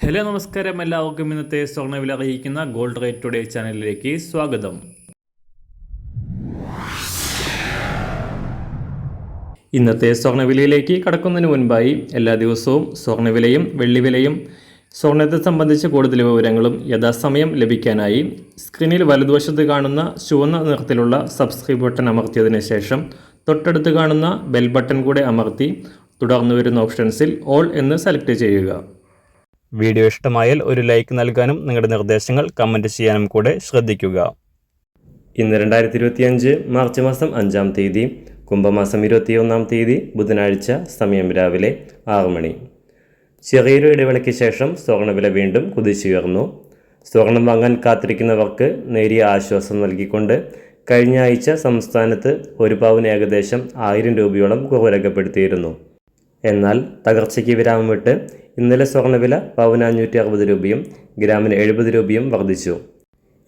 Hello നമസ്കാരം, എല്ലാവർക്കും ഇന്നത്തെ സ്വർണ്ണവില അറിയിക്കുന്ന ഗോൾഡ് റേറ്റ് ടുഡേ ചാനലിലേക്ക് സ്വാഗതം. ഇന്നത്തെ സ്വർണ്ണവിലയിലേക്ക് കടക്കുന്നതിന് മുൻപായി എല്ലാ ദിവസവും സ്വർണ്ണവിലയും വെള്ളിവിലയും സ്വർണ്ണത്തെ സംബന്ധിച്ച കൂടുതൽ വിവരങ്ങളും യഥാസമയം ലഭിക്കാനായി സ്ക്രീനിൽ വലതുവശത്ത് കാണുന്ന ചുവന്ന നിറത്തിലുള്ള സബ്സ്ക്രൈബ് ബട്ടൺ അമർത്തിയതിനു ശേഷം തൊട്ടടുത്ത് കാണുന്ന ബെൽ ബട്ടൺ കൂടെ അമർത്തി തുടർന്ന് വരുന്ന ഓപ്ഷൻസിൽ ഓൾ എന്ന് സെലക്ട് ചെയ്യുക. വീഡിയോ ഇഷ്ടമായാൽ ഒരു ലൈക്ക് നൽകാനും നിങ്ങളുടെ നിർദ്ദേശങ്ങൾ കമൻറ്റ് ചെയ്യാനും കൂടെ ശ്രദ്ധിക്കുക. ഇന്ന് 2025 മാർച്ച് മാസം 5-ാം തീയതി, കുംഭമാസം 21-ാം തീയതി ബുധനാഴ്ച, സമയം രാവിലെ 6 മണി. ചെറിയൊരു ഇടവേളയ്ക്ക് ശേഷം സ്വർണ്ണവില വീണ്ടും കുതിച്ചുയർന്നു. സ്വർണം വാങ്ങാൻ കാത്തിരിക്കുന്നവർക്ക് നേരിയ ആശ്വാസം നൽകിക്കൊണ്ട് കഴിഞ്ഞ ആഴ്ച സംസ്ഥാനത്ത് ഒരു പവന് ഏകദേശം 1000 രൂപയോളം കുറവ് രേഖപ്പെടുത്തിയിരുന്നു. എന്നാൽ തകർച്ചയ്ക്ക് വിരാമമിട്ട് ഇന്നലെ സ്വർണ്ണവില പവന് 560 രൂപയും ഗ്രാമിന് 70 രൂപയും വർദ്ധിച്ചു.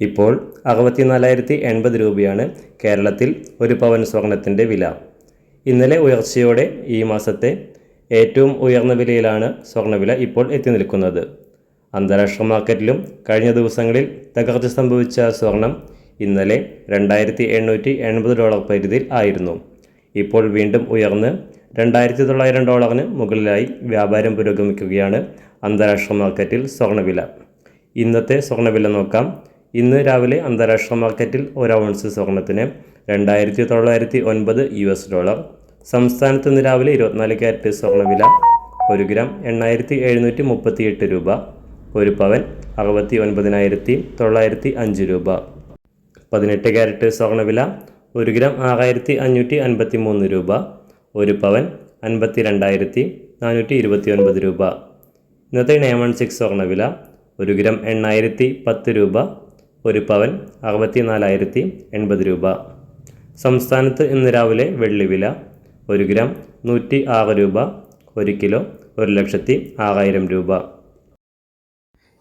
ഇപ്പോൾ 64,080 രൂപയാണ് കേരളത്തിൽ ഒരു പവൻ സ്വർണത്തിൻ്റെ വില. ഇന്നലെ ഉയർച്ചയോടെ ഈ മാസത്തെ ഏറ്റവും ഉയർന്ന വിലയിലാണ് സ്വർണ്ണവില ഇപ്പോൾ എത്തി നിൽക്കുന്നത്. അന്താരാഷ്ട്ര മാർക്കറ്റിലും കഴിഞ്ഞ ദിവസങ്ങളിൽ തകർച്ച സംഭവിച്ച സ്വർണം ഇന്നലെ $2,880 പരിധിയിൽ ആയിരുന്നു. ഇപ്പോൾ വീണ്ടും ഉയർന്ന് $2,900 മുകളിലായി വ്യാപാരം പുരോഗമിക്കുകയാണ് അന്താരാഷ്ട്ര മാർക്കറ്റിൽ സ്വർണ്ണവില. ഇന്നത്തെ സ്വർണ്ണവില നോക്കാം. ഇന്ന് രാവിലെ അന്താരാഷ്ട്ര മാർക്കറ്റിൽ ഒരു ഔൺസ് സ്വർണത്തിന് $2,909. സംസ്ഥാനത്ത് ഇന്ന് രാവിലെ 24 ക്യാരറ്റ് സ്വർണ്ണവില 1 ഗ്രാം 8,738 രൂപ, ഒരു പവൻ 69,905 രൂപ. 18 ക്യാരറ്റ് സ്വർണ്ണവില 1 ഗ്രാം 6,553 രൂപ, ഒരു പവൻ 52,429 രൂപ. ഇന്നത്തെ 916 സ്വർണ്ണവില 1 ഗ്രാം 8,010 രൂപ, ഒരു പവൻ 64,080 രൂപ. സംസ്ഥാനത്ത് ഇന്ന് രാവിലെ വെള്ളിവില 1 ഗ്രാം 106 രൂപ, 1 കിലോ 1,06,000 രൂപ.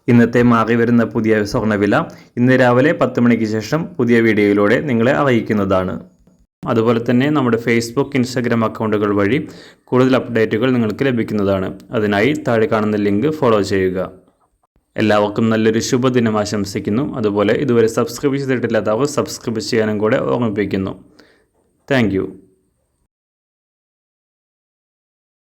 ഇന്നത്തെ മാറി വരുന്ന പുതിയ സ്വർണ്ണവില ഇന്ന് രാവിലെ 10 മണിക്ക് ശേഷം പുതിയ വീഡിയോയിലൂടെ നിങ്ങളെ അറിയിക്കുന്നതാണ്. അതുപോലെ തന്നെ നമ്മുടെ ഫേസ്ബുക്ക്, ഇൻസ്റ്റാഗ്രാം അക്കൗണ്ടുകൾ വഴി കൂടുതൽ അപ്ഡേറ്റുകൾ നിങ്ങൾക്ക് ലഭിക്കുന്നതാണ്. അതിനായി താഴെ കാണുന്ന ലിങ്ക് ഫോളോ ചെയ്യുക. എല്ലാവർക്കും നല്ലൊരു ശുഭദിനം ആശംസിക്കുന്നു. അതുപോലെ ഇതുവരെ സബ്സ്ക്രൈബ് ചെയ്തിട്ടില്ലാത്തവർ സബ്സ്ക്രൈബ് ചെയ്യാനും കൂടെ ഓർമ്മിപ്പിക്കുന്നു. താങ്ക്